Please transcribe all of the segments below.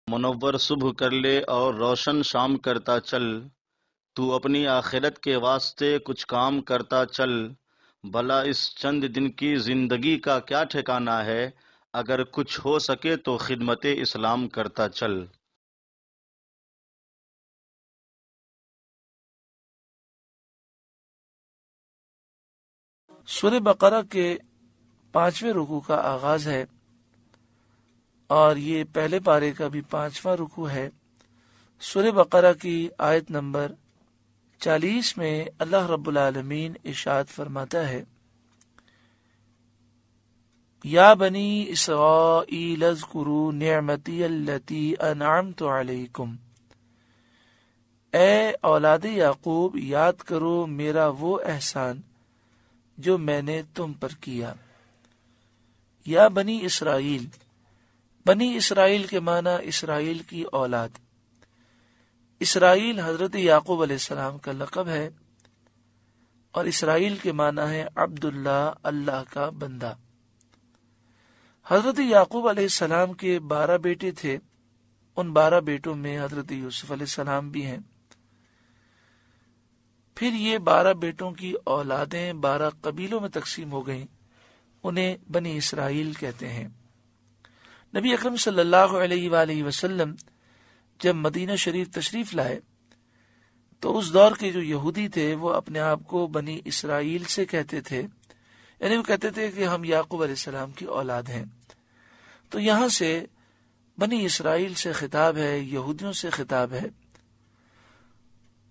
منور صبح کر لے اور روشن شام کرتا چل، تو اپنی آخرت کے واسطے کچھ کام کرتا چل، بھلا اس چند دن کی زندگی کا کیا ٹھکانہ ہے، اگر کچھ ہو سکے تو خدمت اسلام کرتا چل۔ سورہ بقرہ کے 5ویں رکوع کا آغاز ہے اور یہ پہلے پارے کا بھی 5واں رکوع ہے۔ سورہ بقرہ کی آیت نمبر 40 میں اللہ رب العالمین ارشاد فرماتا ہے، یا بنی اسرائیل اذکروا نعمتی التی انعمت علیکم، اے اولاد یعقوب یاد کرو میرا وہ احسان جو میں نے تم پر کیا۔ یا بنی اسرائیل، بنی اسرائیل کے معنی اسرائیل کی اولاد۔ اسرائیل حضرت یعقوب علیہ السلام کا لقب ہے اور اسرائیل کے معنی ہے عبداللہ، اللہ کا بندہ۔ حضرت یعقوب علیہ السلام کے 12 بیٹے تھے، ان 12 بیٹوں میں حضرت یوسف علیہ السلام بھی ہیں۔ پھر یہ 12 بیٹوں کی اولادیں 12 قبیلوں میں تقسیم ہو گئیں، انہیں بنی اسرائیل کہتے ہیں۔ نبی اکرم صلی اللہ علیہ وآلہ وسلم جب مدینہ شریف تشریف لائے تو اس دور کے جو یہودی تھے وہ اپنے آپ کو بنی اسرائیل سے کہتے تھے، یعنی وہ کہتے تھے کہ ہم یعقوب علیہ السلام کی اولاد ہیں۔ تو یہاں سے بنی اسرائیل سے خطاب ہے، یہودیوں سے خطاب ہے۔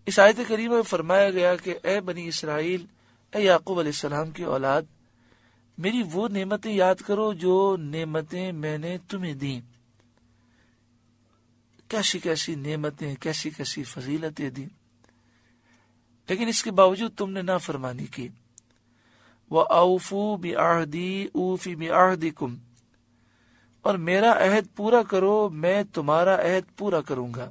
اس آیت کریمہ میں فرمایا گیا کہ اے بنی اسرائیل، اے یعقوب علیہ السلام کی اولاد، میری وہ نعمتیں یاد کرو جو نعمتیں میں نے تمہیں دیں۔ کیسی کیسی نعمتیں، کیسی کیسی فضیلتیں دیں، لیکن اس کے باوجود تم نے نافرمانی کی۔ وَأَوْفُوا بِعَهْدِي أُوفِ بِعَهْدِكُمْ، اور میرا عہد پورا کرو، میں تمہارا عہد پورا کروں گا۔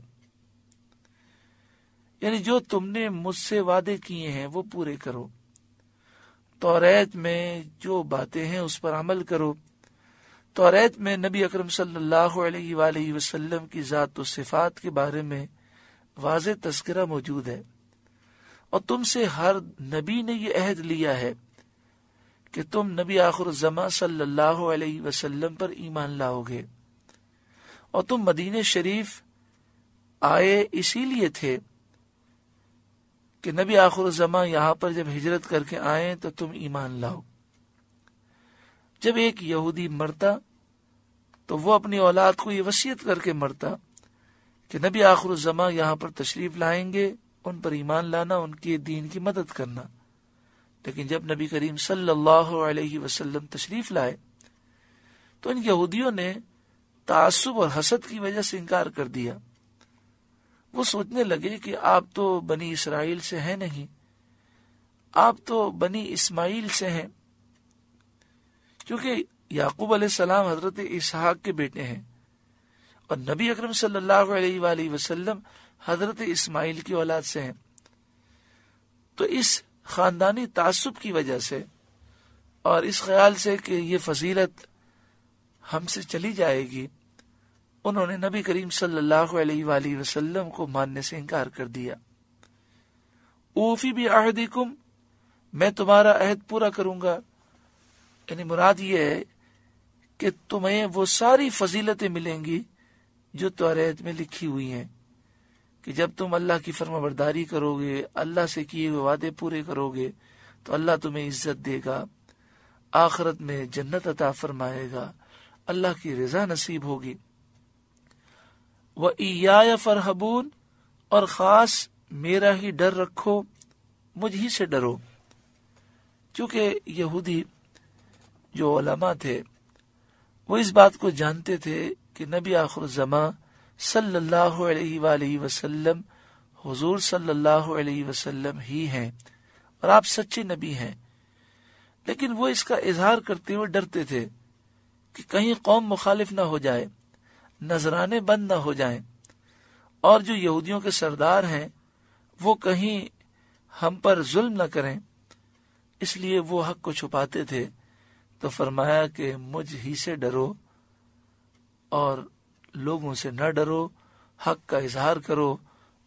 یعنی جو تم نے مجھ سے وعدے کیے ہیں وہ پورے کرو، توریت میں جو باتیں ہیں اس پر عمل کرو۔ توریت میں نبی اکرم صلی اللہ علیہ وآلہ وسلم کی ذات و صفات کے بارے میں واضح تذکرہ موجود ہے، اور تم سے ہر نبی نے یہ عہد لیا ہے کہ تم نبی آخر الزمان صلی اللہ علیہ وسلم پر ایمان لاؤ گے، اور تم مدینہ شریف آئے اسی لیے تھے کہ نبی آخر الزمان یہاں پر جب ہجرت کر کے آئیں تو تم ایمان لاؤ۔ جب ایک یہودی مرتا تو وہ اپنی اولاد کو یہ وصیت کر کے مرتا کہ نبی آخر الزمان یہاں پر تشریف لائیں گے، ان پر ایمان لانا، ان کے دین کی مدد کرنا۔ لیکن جب نبی کریم صلی اللہ علیہ وسلم تشریف لائے تو ان یہودیوں نے تعصب اور حسد کی وجہ سے انکار کر دیا۔ وہ سوچنے لگے کہ آپ تو بنی اسرائیل سے ہیں نہیں، آپ تو بنی اسماعیل سے ہیں، کیونکہ یعقوب علیہ السلام حضرت اسحاق کے بیٹے ہیں اور نبی اکرم صلی اللہ علیہ وآلہ وسلم حضرت اسماعیل کی اولاد سے ہیں۔ تو اس خاندانی تعصب کی وجہ سے اور اس خیال سے کہ یہ فضیلت ہم سے چلی جائے گی، انہوں نے نبی کریم صلی اللہ علیہ وآلہ وسلم کو ماننے سے انکار کر دیا۔ اوفی بعہدکم، میں تمہارا عہد پورا کروں گا، یعنی مراد یہ ہے کہ تمہیں وہ ساری فضیلتیں ملیں گی جو توریت میں لکھی ہوئی ہیں، کہ جب تم اللہ کی فرما برداری کرو گے، اللہ سے کیے ہوئے وعدے پورے کرو گے تو اللہ تمہیں عزت دے گا، آخرت میں جنت عطا فرمائے گا، اللہ کی رضا نصیب ہوگی۔ وَإِيَّايَ فَارْهَبُونَ، اور خاص میرا ہی ڈر رکھو، مجھ ہی سے ڈرو۔ چونکہ یہودی جو علماء تھے وہ اس بات کو جانتے تھے کہ نبی آخر الزمان صلی اللہ علیہ وآلہ وسلم حضور صلی اللہ علیہ وسلم ہی ہیں اور آپ سچے نبی ہیں، لیکن وہ اس کا اظہار کرتے ہوئے ڈرتے تھے کہ کہیں قوم مخالف نہ ہو جائے، نذرانے بند نہ ہو جائیں، اور جو یہودیوں کے سردار ہیں وہ کہیں ہم پر ظلم نہ کریں، اس لیے وہ حق کو چھپاتے تھے۔ تو فرمایا کہ مجھ ہی سے ڈرو اور لوگوں سے نہ ڈرو، حق کا اظہار کرو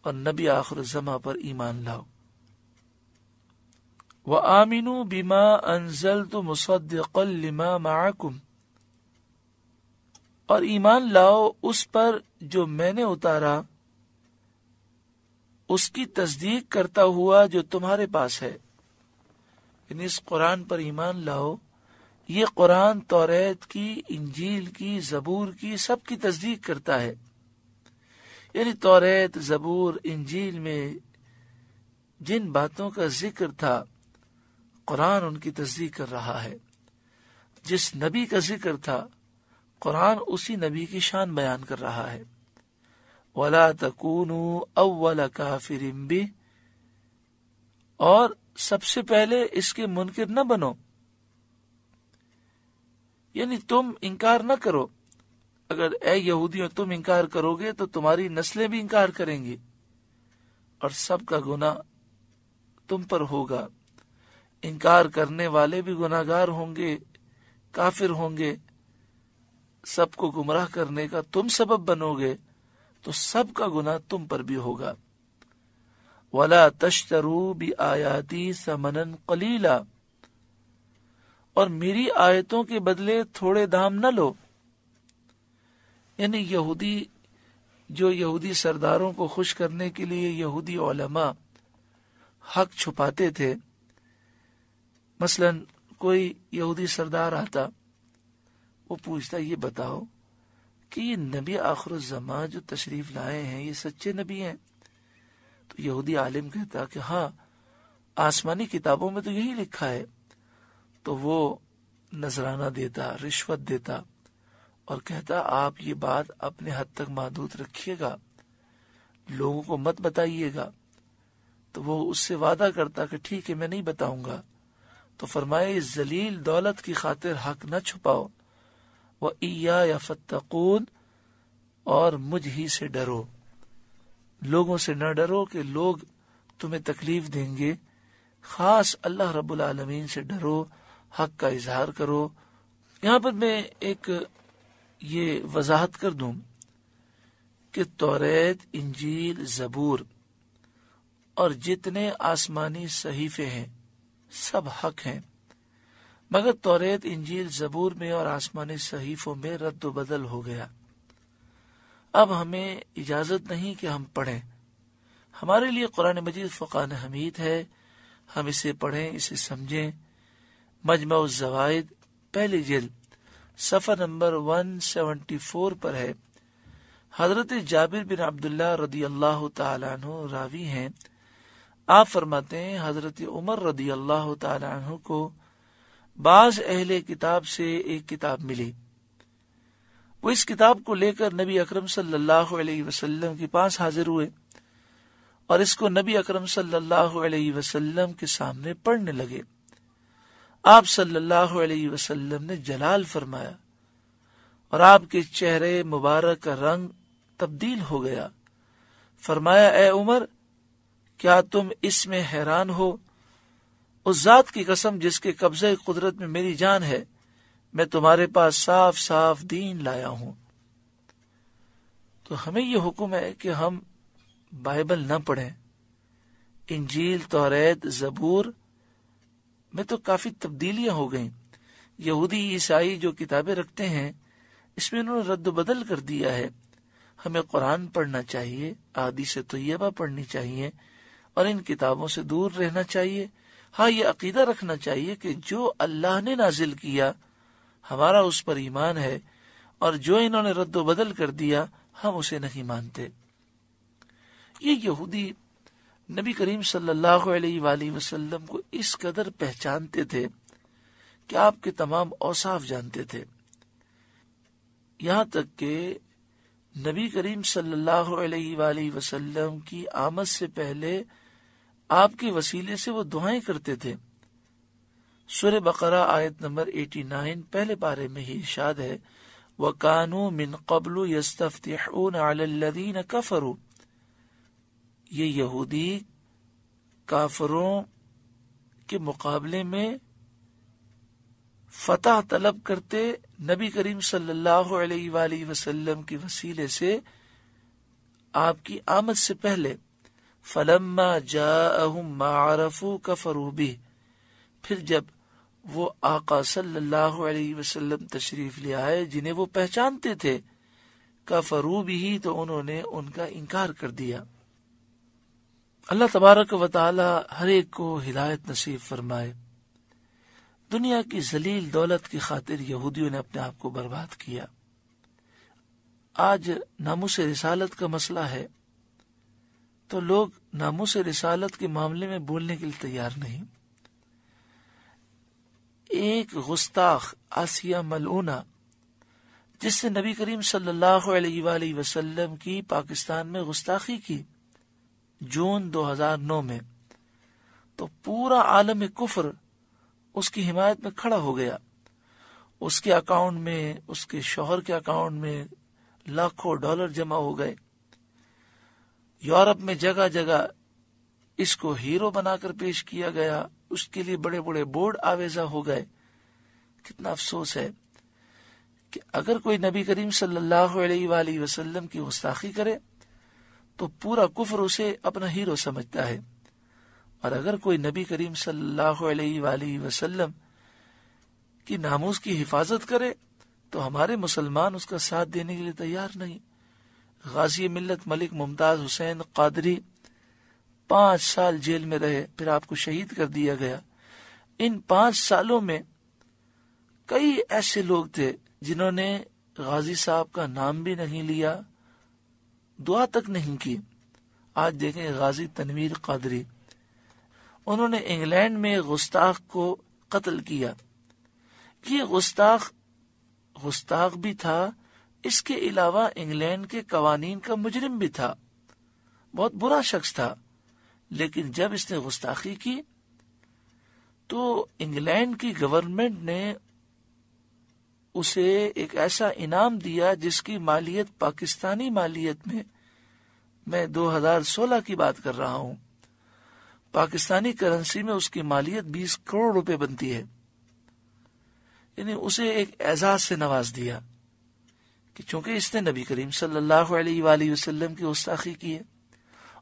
اور نبی آخر الزماں پر ایمان لاؤ۔ وَآمِنُوا بِمَا أَنزَلْتُ مُصَدِّقًا لِمَا مَعَكُمْ، اور ایمان لاؤ اس پر جو میں نے اتارا، اس کی تصدیق کرتا ہوا جو تمہارے پاس ہے، یعنی اس قرآن پر ایمان لاؤ۔ یہ قرآن توریت کی، انجیل کی، زبور کی، سب کی تصدیق کرتا ہے۔ یعنی توریت، زبور، انجیل میں جن باتوں کا ذکر تھا قرآن ان کی تصدیق کر رہا ہے۔ جس نبی کا ذکر تھا قرآن اسی نبی کی شان بیان کر رہا ہے۔ وَلَا تَكُونُوا أَوَّلَ كَافِرٍ بِهِ، اور سب سے پہلے اس کے منکر نہ بنو، یعنی تم انکار نہ کرو۔ اگر اے یہودیوں تم انکار کرو گے تو تمہاری نسلیں بھی انکار کریں گی اور سب کا گناہ تم پر ہوگا۔ انکار کرنے والے بھی گناہگار ہوں گے، کافر ہوں گے، سب کو گمراہ کرنے کا تم سبب بنو گے تو سب کا گناہ تم پر بھی ہوگا۔ وَلَا تَشْتَرُوا بِآيَاتِي ثَمَنًا قَلِيلًا، اور میری آیتوں کے بدلے تھوڑے دام نہ لو۔ یعنی یہودی سرداروں کو خوش کرنے کے لیے یہودی علماء حق چھپاتے تھے۔ مثلا کوئی یہودی سردار آتا، وہ پوچھتا یہ بتاؤ کہ یہ نبی آخر الزماں جو تشریف لائے ہیں یہ سچے نبی ہیں؟ تو یہودی عالم کہتا کہ ہاں، آسمانی کتابوں میں تو یہی لکھا ہے۔ تو وہ نذرانہ دیتا، رشوت دیتا اور کہتا آپ یہ بات اپنے حد تک محدود رکھیے گا، لوگوں کو مت بتائیے گا۔ تو وہ اس سے وعدہ کرتا کہ ٹھیک ہے میں نہیں بتاؤں گا۔ تو فرمائے اس ذلیل دولت کی خاطر حق نہ چھپاؤ، وَإِيَّايَ فَاتَّقُونِ، اور مجھ ہی سے ڈرو۔ لوگوں سے نہ ڈرو کہ لوگ تمہیں تکلیف دیں گے، خاص اللہ رب العالمین سے ڈرو، حق کا اظہار کرو۔ یہاں پر میں ایک یہ وضاحت کر دوں کہ توریت، انجیل، زبور اور جتنے آسمانی صحیفے ہیں سب حق ہیں، مگر توریت، انجیل، زبور میں اور آسمانی صحیفوں میں رد و بدل ہو گیا۔ اب ہمیں اجازت نہیں کہ ہم پڑھیں۔ ہمارے لیے قرآن مجید فرقان حمید ہے، ہم اسے پڑھیں، اسے سمجھیں۔ مجمع الزوائد پہلی جلد صفحہ نمبر 174 پر ہے۔ حضرت جابر بن عبداللہ رضی اللہ تعالیٰ عنہ راوی ہیں، آپ فرماتے ہیں حضرت عمر رضی اللہ تعالیٰ عنہ کو بعض اہل کتاب سے ایک کتاب ملی۔ وہ اس کتاب کو لے کر نبی اکرم صلی اللہ علیہ وسلم کے پاس حاضر ہوئے اور اس کو نبی اکرم صلی اللہ علیہ وسلم کے سامنے پڑھنے لگے۔ آپ صلی اللہ علیہ وسلم نے جلال فرمایا اور آپ کے چہرے مبارک کا رنگ تبدیل ہو گیا۔ فرمایا اے عمر، کیا تم اس میں حیران ہو؟ اس ذات کی قسم جس کے قبضہ قدرت میں میری جان ہے، میں تمہارے پاس صاف صاف دین لایا ہوں۔ تو ہمیں یہ حکم ہے کہ ہم بائبل نہ پڑھیں۔ انجیل، توریت، زبور میں تو کافی تبدیلیاں ہو گئیں۔ یہودی عیسائی جو کتابیں رکھتے ہیں اس میں انہوں نے رد و بدل کر دیا ہے۔ ہمیں قرآن پڑھنا چاہیے، احادیث طیبہ پڑھنی چاہیے اور ان کتابوں سے دور رہنا چاہیے۔ ہاں، یہ عقیدہ رکھنا چاہیے کہ جو اللہ نے نازل کیا ہمارا اس پر ایمان ہے، اور جو انہوں نے رد و بدل کر دیا ہم اسے نہیں مانتے۔ یہ یہودی نبی کریم صلی اللہ علیہ وآلہ وسلم کو اس قدر پہچانتے تھے کہ آپ کے تمام اوصاف جانتے تھے، یہاں تک کہ نبی کریم صلی اللہ علیہ وآلہ وسلم کی آمد سے پہلے آپ کے وسیلے سے وہ دعائیں کرتے تھے۔ سورہ بقرہ آیت نمبر 89 پہلے پارے میں ہی ارشاد ہے، وَكَانُوا مِن قَبْلُ يَسْتَفْتِحُونَ عَلَى الَّذِينَ كَفَرُوا، یہ یہودی کافروں کے مقابلے میں فتح طلب کرتے نبی کریم صلی اللہ علیہ وآلہ وسلم کے وسیلے سے آپ کی آمد سے پہلے. فلما جاءہم ما عرفوا کفروا بہ، پھر جب وہ آقا صلی اللہ علیہ وسلم تشریف لے آئے جنہیں وہ پہچانتے تھے، کفروا بہ، تو انہوں نے ان کا انکار کر دیا. اللہ تبارک و تعالی ہر ایک کو ہدایت نصیب فرمائے. دنیا کی ذلیل دولت کی خاطر یہودیوں نے اپنے آپ کو برباد کیا. آج ناموس رسالت کا مسئلہ ہے تو لوگ ناموس رسالت کے معاملے میں بولنے کے لیے تیار نہیں. ایک گستاخ آسیہ ملعونہ جس سے نبی کریم صلی اللہ علیہ وآلہ وسلم کی پاکستان میں گستاخی کی جون 2009 میں، تو پورا عالم کفر اس کی حمایت میں کھڑا ہو گیا. اس کے اکاؤنٹ میں، اس کے شوہر کے اکاؤنٹ میں لاکھوں ڈالر جمع ہو گئے. یورپ میں جگہ جگہ اس کو ہیرو بنا کر پیش کیا گیا، اس کے لیے بڑے بڑے بورڈ آویزہ ہو گئے. کتنا افسوس ہے کہ اگر کوئی نبی کریم صلی اللہ علیہ وآلہ وسلم کی گستاخی کرے تو پورا کفر اسے اپنا ہیرو سمجھتا ہے، اور اگر کوئی نبی کریم صلی اللہ علیہ وآلہ وسلم کی ناموس کی حفاظت کرے تو ہمارے مسلمان اس کا ساتھ دینے کے لیے تیار نہیں. غازی ملت ملک ممتاز حسین قادری 5 سال جیل میں رہے، پھر آپ کو شہید کر دیا گیا. ان 5 سالوں میں کئی ایسے لوگ تھے جنہوں نے غازی صاحب کا نام بھی نہیں لیا، دعا تک نہیں کی. آج دیکھیں غازی تنویر قادری، انہوں نے انگلینڈ میں گستاخ کو قتل کیا. یہ گستاخ بھی تھا، اس کے علاوہ انگلینڈ کے قوانین کا مجرم بھی تھا، بہت برا شخص تھا. لیکن جب اس نے گستاخی کی تو انگلینڈ کی گورنمنٹ نے اسے ایک ایسا انعام دیا جس کی مالیت پاکستانی مالیت میں 2016 کی بات کر رہا ہوں، پاکستانی کرنسی میں اس کی مالیت 20 کروڑ روپے بنتی ہے. یعنی اسے ایک اعزاز سے نواز دیا کہ چونکہ اس نے نبی کریم صلی اللہ علیہ وآلہ وسلم کی گستاخی کی ہے.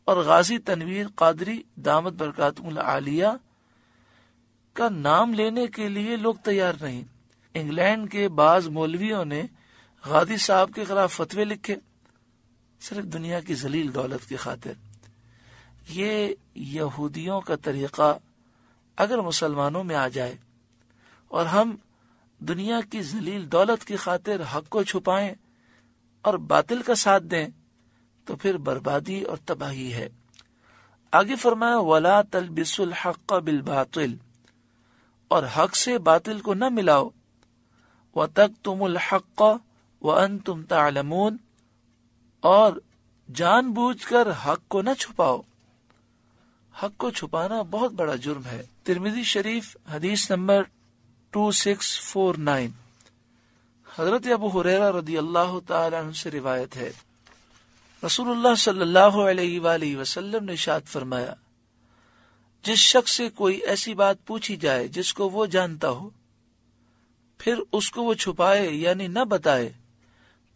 اور غازی تنویر قادری دامت برکاتہم العالیہ کا نام لینے کے لیے لوگ تیار نہیں. انگلینڈ کے بعض مولویوں نے غازی صاحب کے خلاف فتوے لکھے صرف دنیا کی ذلیل دولت کی خاطر. یہ یہودیوں کا طریقہ اگر مسلمانوں میں آ جائے اور ہم دنیا کی ذلیل دولت کی خاطر حق کو چھپائیں اور باطل کا ساتھ دیں تو پھر بربادی اور تباہی ہے. آگے فرمایا وَلَا تَلْبِسُوا الْحَقَّ بِالْبَاطِلِ، اور حق سے باطل کو نہ ملاؤ. وَتَكْتُمُوا الْحَقَّ وَأَنْتُمْ تَعْلَمُونَ، اور جان بوجھ کر حق کو نہ چھپاؤ. حق کو چھپانا بہت بڑا جرم ہے. ترمذی شریف حدیث نمبر 2649، حضرت ابو ہریرہ رضی اللہ تعالی عنہ سے روایت ہے، رسول اللہ صلی اللہ علیہ وآلہ وسلم نے ارشاد فرمایا، جس شخص سے کوئی ایسی بات پوچھی جائے جس کو وہ جانتا ہو، پھر اس کو وہ چھپائے یعنی نہ بتائے،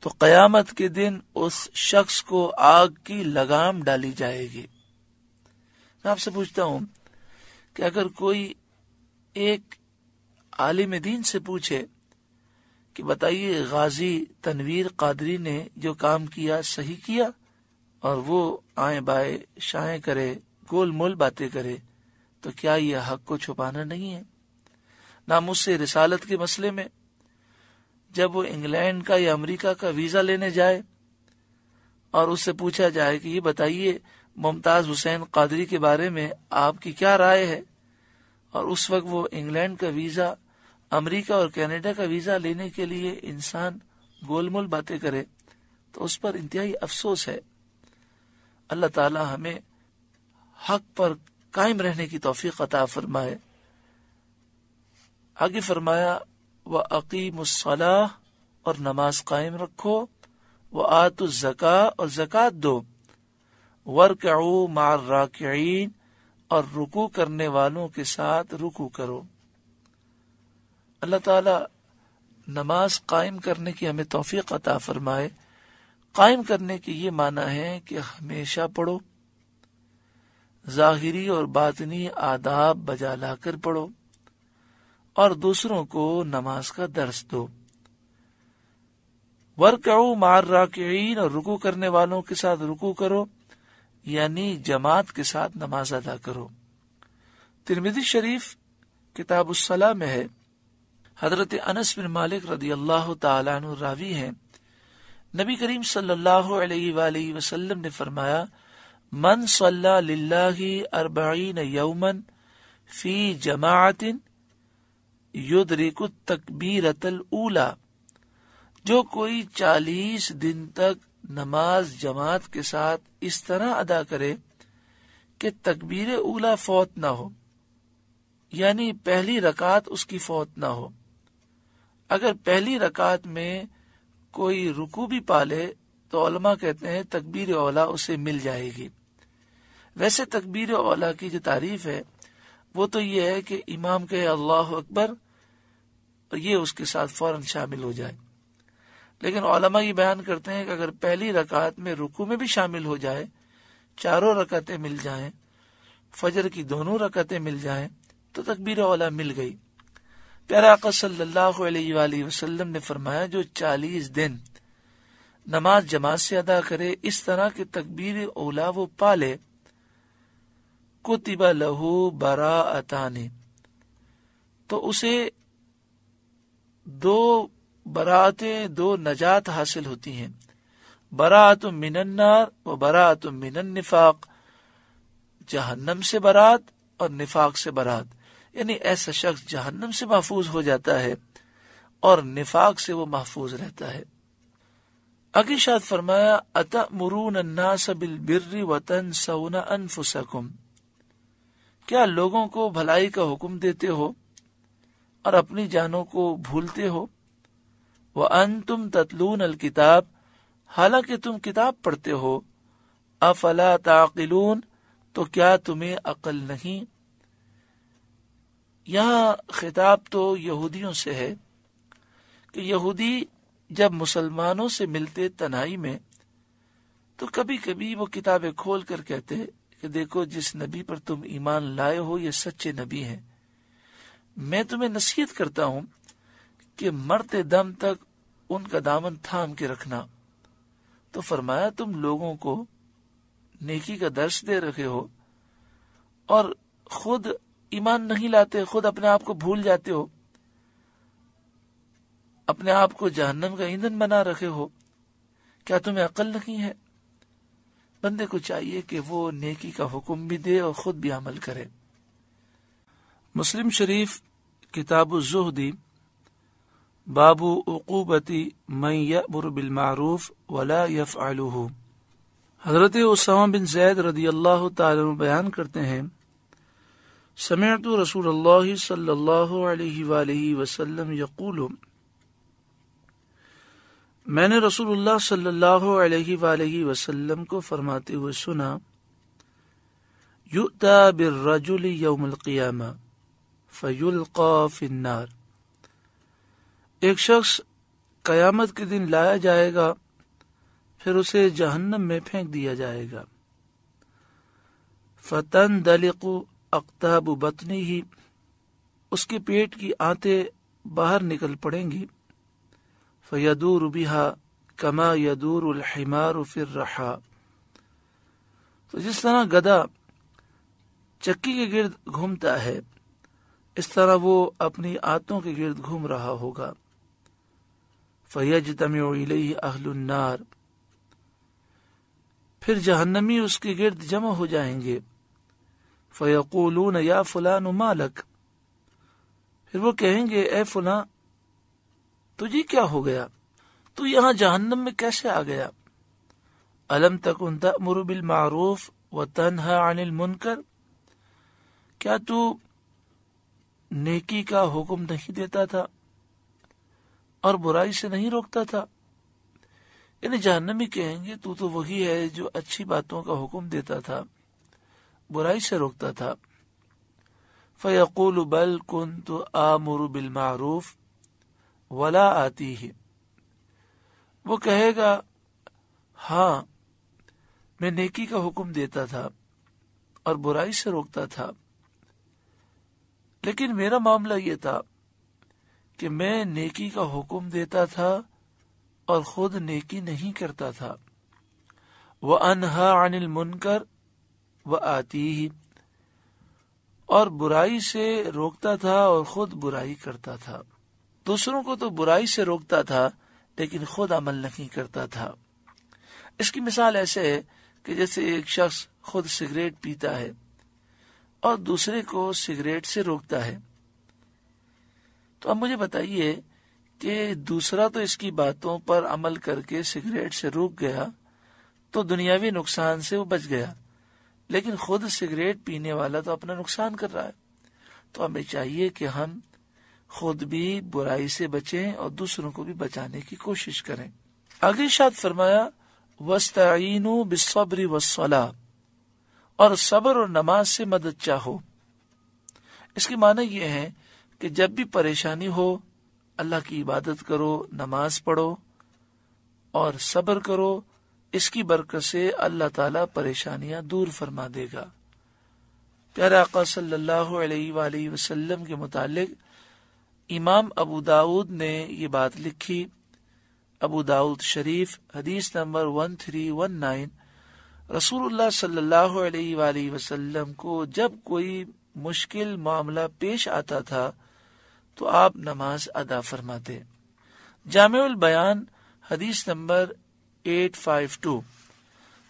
تو قیامت کے دن اس شخص کو آگ کی لگام ڈالی جائے گی. میں آپ سے پوچھتا ہوں کہ اگر کوئی ایک عالم دین سے پوچھے کہ بتائیے غازی تنویر قادری نے جو کام کیا صحیح کیا، اور وہ آئیں بائیں شائیں کرے، گول مول باتیں کرے، تو کیا یہ حق کو چھپانا نہیں ہے؟ ناموس سے رسالت کے مسئلے میں جب وہ انگلینڈ کا یا امریکہ کا ویزا لینے جائے اور اس سے پوچھا جائے کہ یہ بتائیے ممتاز حسین قادری کے بارے میں آپ کی کیا رائے ہے، اور اس وقت وہ انگلینڈ کا ویزا، امریکہ اور کینیڈا کا ویزا لینے کے لیے انسان گول مول باتیں کرے، تو اس پر انتہائی افسوس ہے. اللہ تعالی ہمیں حق پر قائم رہنے کی توفیق عطا فرمائے. آگے فرمایا وَأَقِيمُوا الصَّلَاةَ، اور نماز قائم رکھو، وَآتُوا الزَّكَاةَ، اور زکوٰۃ دو، وَارْكَعُوا مَعَ الرَّاكِعِينَ، اور رکوع کرنے والوں کے ساتھ رکوع کرو. اللہ تعالی نماز قائم کرنے کی ہمیں توفیق عطا فرمائے۔ قائم کرنے کی یہ معنی ہے کہ ہمیشہ پڑھو، ظاہری اور باطنی آداب بجا لا کر پڑھو، اور دوسروں کو نماز کا درس دو۔ وَارْكَعُوا مَعَ الرَّاكِعِينَ، اور رکوع کرنے والوں کے ساتھ رکوع کرو، یعنی جماعت کے ساتھ نماز ادا کرو۔ ترمذی شریف کتاب الصلاۃ میں ہے، حضرت انس بن مالک رضی اللہ تعالیٰ عنہ راوی ہیں، نبی کریم صلی اللہ علیہ وآلہ وسلم نے فرمایا، من صلی للہ 40 یوما فی جماعت یدرک التکبیرۃ الاولی، جو کوئی 40 دن تک نماز جماعت کے ساتھ اس طرح ادا کرے کہ تکبیر اولا فوت نہ ہو، یعنی پہلی رکعت اس کی فوت نہ ہو۔ اگر پہلی رکعت میں کوئی رکوع بھی پالے تو علماء کہتے ہیں تکبیر اولا اسے مل جائے گی۔ ویسے تکبیر اولا کی جو تعریف ہے وہ تو یہ ہے کہ امام کہے اللہ اکبر اور یہ اس کے ساتھ فوراً شامل ہو جائے، لیکن علماء یہ بیان کرتے ہیں کہ اگر پہلی رکعت میں رکوع میں بھی شامل ہو جائے، چاروں رکعتیں مل جائیں، فجر کی دونوں رکعتیں مل جائیں تو تکبیر اولا مل گئی۔ پیارے آقا صلی اللہ علیہ وآلہ وسلم نے فرمایا، جو 40 دن نماز جماعت سے ادا کرے اس طرح کہ تکبیر اولا وہ پالے، کتب لہو براءتان، تو اسے 2 براءتیں، 2 نجات حاصل ہوتی ہیں، براءت من النار و براءت من النفاق، جہنم سے برات اور نفاق سے برات، یعنی ایسا شخص جہنم سے محفوظ ہو جاتا ہے اور نفاق سے وہ محفوظ رہتا ہے۔ آگے ارشاد فرمایا، اتأمرون الناس بالبر وتنسون انفسکم، کیا لوگوں کو بھلائی کا حکم دیتے ہو اور اپنی جانوں کو بھولتے ہو؟ وانتم تتلون الکتاب، حالانکہ تم کتاب پڑھتے ہو، افلا تعقلون، تو کیا تمہیں عقل نہیں؟ یہاں خطاب تو یہودیوں سے ہے کہ یہودی جب مسلمانوں سے ملتے تنہائی میں تو کبھی کبھی وہ کتابیں کھول کر کہتے کہ دیکھو جس نبی پر تم ایمان لائے ہو یہ سچے نبی ہیں، میں تمہیں نصیحت کرتا ہوں کہ مرتے دم تک ان کا دامن تھام کے رکھنا۔ تو فرمایا تم لوگوں کو نیکی کا درس دے رکھے ہو اور خود ایمان نہیں لاتے، خود اپنے آپ کو بھول جاتے ہو، اپنے آپ کو جہنم کا ایندھن بنا رکھے ہو، کیا تمہیں عقل نہیں ہے؟ بندے کو چاہیے کہ وہ نیکی کا حکم بھی دے اور خود بھی عمل کرے۔ مسلم شریف کتاب الزہد، باب عقوبت من یأمر بالمعروف ولا یفعلہ، حضرت اسامہ بن زید رضی اللہ تعالی عنہ بیان کرتے ہیں، سمعت رسول اللہ صلی اللہ علیہ وآلہ وسلم یقول، میں نے رسول اللہ صلی اللہ علیہ وآلہ وسلم کو فرماتے ہوئے سنا، یؤتی بالرجل یوم القیامہ فیلقی فی النار، ایک شخص قیامت کے دن لایا جائے گا پھر اسے جہنم میں پھینک دیا جائے گا، فتندلق اقطاب بطنہ، اس کے پیٹ کی آنتیں باہر نکل پڑیں گی، فیدور بہا کما یدور الحمار فی الرحا، تو جس طرح گدھا چکی کے گرد گھومتا ہے اس طرح وہ اپنی آنتوں کے گرد گھوم رہا ہوگا، فیجتمع الیہ اہل النار، پھر جہنمی اس کے گرد جمع ہو جائیں گے، فیقولون یا فلان ما لک، پھر وہ کہیں گے اے فلاں تجھے کیا ہو گیا، تو یہاں جہنم میں کیسے آ گیا؟ الم تکن تأمر بالمعروف وتنہی عن المنکر، کیا تو نیکی کا حکم نہیں دیتا تھا اور برائی سے نہیں روکتا تھا؟ یعنی جہنمی کہیں گے تو وہی ہے جو اچھی باتوں کا حکم دیتا تھا، برائی سے روکتا تھا۔ فیقول بل کنت آمر بالمعروف ولا آتیہ، وہ کہے گا ہاں میں نیکی کا حکم دیتا تھا اور برائی سے روکتا تھا، لیکن میرا معاملہ یہ تھا کہ میں نیکی کا حکم دیتا تھا اور خود نیکی نہیں کرتا تھا، وَأَنْهَا عَنِ الْمُنْكَرِ وَآتِيهِ، اور برائی سے روکتا تھا اور خود برائی کرتا تھا۔ دوسروں کو تو برائی سے روکتا تھا لیکن خود عمل نہیں کرتا تھا۔ اس کی مثال ایسے ہے کہ جیسے ایک شخص خود سگریٹ پیتا ہے اور دوسرے کو سگریٹ سے روکتا ہے، تو اب مجھے بتائیے کہ دوسرا تو اس کی باتوں پر عمل کر کے سگریٹ سے روک گیا تو دنیاوی نقصان سے وہ بچ گیا، لیکن خود سگریٹ پینے والا تو اپنا نقصان کر رہا ہے۔ تو ہمیں چاہیے کہ ہم خود بھی برائی سے بچیں اور دوسروں کو بھی بچانے کی کوشش کریں۔ آگے ارشاد فرمایا وَاسْتَعِینُوا بِالصَّبْرِ وَالصَّلَاةِ، اور صبر اور نماز سے مدد چاہو۔ اس کی معنی یہ ہے کہ جب بھی پریشانی ہو اللہ کی عبادت کرو، نماز پڑھو اور صبر کرو، اس کی برکت سے اللہ تعالیٰ پریشانیاں دور فرما دے گا۔ پیارے آقا صلی اللہ علیہ وآلہ وسلم کے متعلق امام ابو داؤد نے یہ بات لکھی، ابو داؤد شریف حدیث نمبر 1319، رسول اللہ صلی اللہ علیہ وآلہ وسلم کو جب کوئی مشکل معاملہ پیش آتا تھا تو آپ نماز ادا فرماتے۔ جامع البیان حدیث نمبر 852،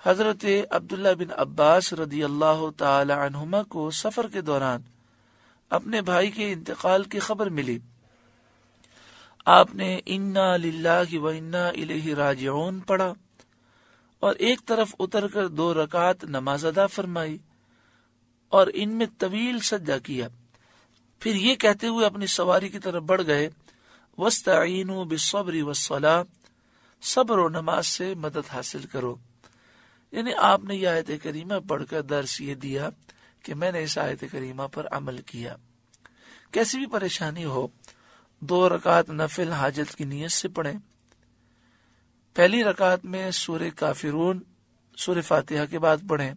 حضرت عبداللہ بن عباس رضی اللہ تعالی عنہما کو سفر کے دوران اپنے بھائی کے انتقال کی خبر ملی۔ آپ نے انا للہ و انا الیہ راجعون پڑھا اور ایک طرف اتر کر 2 رکعت نماز ادا فرمائی اور ان میں طویل سجدہ کیا، پھر یہ کہتے ہوئے اپنی سواری کی طرف بڑھ گئے وَاسْتَعِینُوا بِالصَّبْرِ وَالصَّلَاةِ، صبر و نماز سے مدد حاصل کرو۔ یعنی آپ نے یہ آیت کریمہ پڑھ کر درس یہ دیا کہ میں نے اس آیت کریمہ پر عمل کیا۔ کیسی بھی پریشانی ہو 2 رکعت نفل حاجت کی نیت سے پڑھیں۔ پہلی رکعت میں سورہ کافرون سورہ فاتحہ کے بعد پڑھیں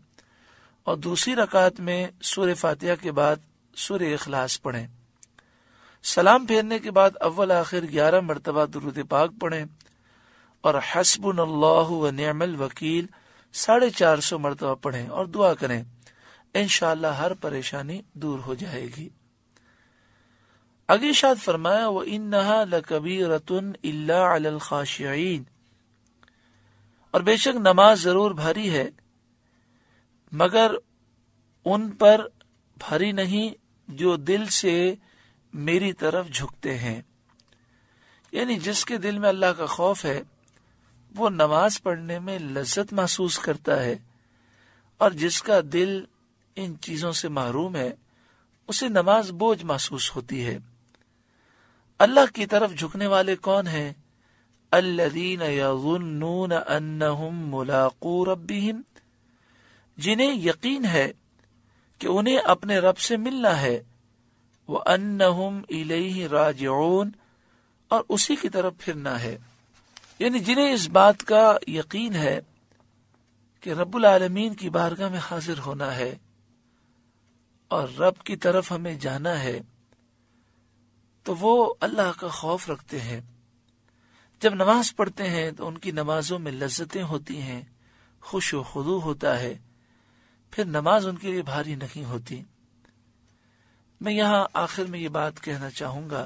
اور دوسری رکعت میں سورہ فاتحہ کے بعد سورہ اخلاص پڑھیں۔ سلام پھیرنے کے بعد اول آخر 11 مرتبہ درود پاک پڑھیں اور حسبنا اللہ و نعم الوکیل 450 مرتبہ پڑھیں اور دعا کریں، انشاءاللہ ہر پریشانی دور ہو جائے گی۔ آگے ارشاد فرمایا وَإِنَّهَا لَكَبِيرَةٌ إِلَّا عَلَى الْخَاشِعِينَ، اور بے شک نماز ضرور بھاری ہے مگر ان پر بھاری نہیں جو دل سے میری طرف جھکتے ہیں۔ یعنی جس کے دل میں اللہ کا خوف ہے وہ نماز پڑھنے میں لذت محسوس کرتا ہے، اور جس کا دل ان چیزوں سے محروم ہے اسے نماز بوجھ محسوس ہوتی ہے۔ اللہ کی طرف جھکنے والے کون ہیں؟ الذین یظنون انہم ملاقو ربہم، جنہیں یقین ہے کہ انہیں اپنے رب سے ملنا ہے، وانہم الیہ راجعون، اور اسی کی طرف پھرنا ہے۔ یعنی جنہیں اس بات کا یقین ہے کہ رب العالمین کی بارگاہ میں حاضر ہونا ہے اور رب کی طرف ہمیں جانا ہے، تو وہ اللہ کا خوف رکھتے ہیں۔ جب نماز پڑھتے ہیں تو ان کی نمازوں میں لذتیں ہوتی ہیں، خوش و خضوع ہوتا ہے، پھر نماز ان کے لیے بھاری نہیں ہوتی۔ میں یہاں آخر میں یہ بات کہنا چاہوں گا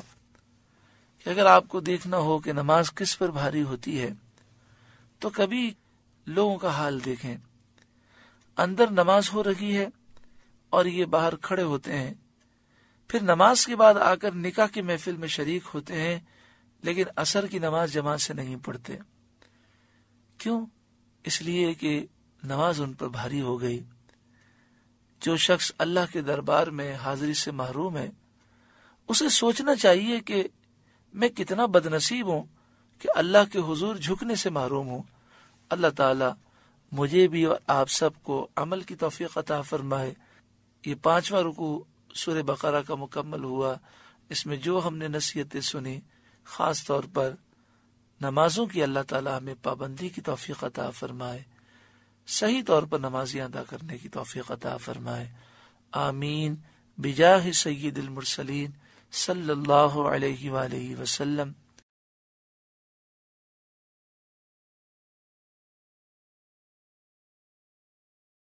کہ اگر آپ کو دیکھنا ہو کہ نماز کس پر بھاری ہوتی ہے تو کبھی لوگوں کا حال دیکھیں۔ اندر نماز ہو رہی ہے اور یہ باہر کھڑے ہوتے ہیں، پھر نماز کے بعد آ کر نکاح کی محفل میں شریک ہوتے ہیں لیکن عصر کی نماز جماعت سے نہیں پڑھتے۔ کیوں؟ اس لیے کہ نماز ان پر بھاری ہو گئی۔ جو شخص اللہ کے دربار میں حاضری سے محروم ہے اسے سوچنا چاہیے کہ میں کتنا بد نصیب ہوں کہ اللہ کے حضور جھکنے سے محروم ہوں۔ اللہ تعالی مجھے بھی اور آپ سب کو عمل کی توفیق عطا فرمائے۔ یہ 5واں رکوع سورہ بقرہ کا مکمل ہوا۔ اس میں جو ہم نے نصیحتیں سنی، خاص طور پر نمازوں کی، اللہ تعالی ہمیں پابندی کی توفیق عطا فرمائے، صحیح طور پر نمازیں ادا کرنے کی توفیق عطا فرمائے، آمین بجاہ سید المرسلین صلی اللہ علیہ وآلہ وسلم۔